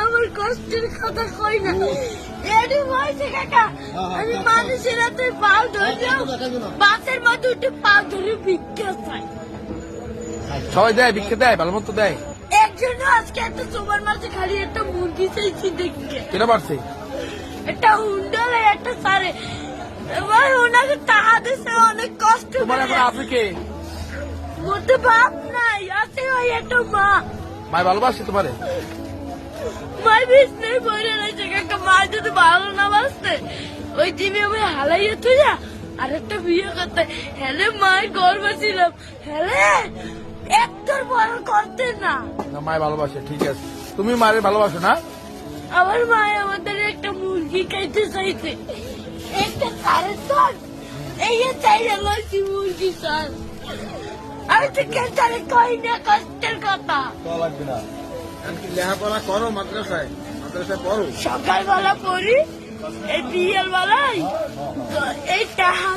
আমার কষ্টের কথা কই না এডি হইছে কাকা আমি মানুষের হাতে পাও ধরলাম বাসের মধ্যে উঠে পা ধরে ভিক্ষা চাই সবাই দেয় ভিক্ষা দেয় ভালো মতো দেয় একজন আজকে একটা সুপার মার্কেটে খালি একটা মুরগি চাইছি দেখে কেনা পারছে একটা হুন্ডালে একটা সারে এবার ওনাকে টাকা দিছে অনেক কষ্ট তোমার এখন করে আছে কে মধ্যে বাপ নাই আছে ওই একটা মা মায় ভালোবাসে তোমারে মাই বিছনে বইরে রয়েছে কাকা মা যদি ভালো না বাসতে ওই দিবি আমি হালাইয়া তুই যা আরেকটা বিয়ে করতে হেলে মায়ের গর্ব ছিলাম হেলে একটার বড় করতে না না মায় ভালোবাসে ঠিক আছে তুমি মারে ভালোবাসো না আমার মায় আমাদের একটা মুরগি খাইতে চাইছে একটা সাড়ে সাত এই চাইলে লইছি মুরগি সার আমি তো কেন কই না কষ্টের কথা লাগবে না লেখাপড়া করো মাদ্রাসায় পড়ো সকালবেলা পড়ি এই বিয়ের বেলায় এই টাকা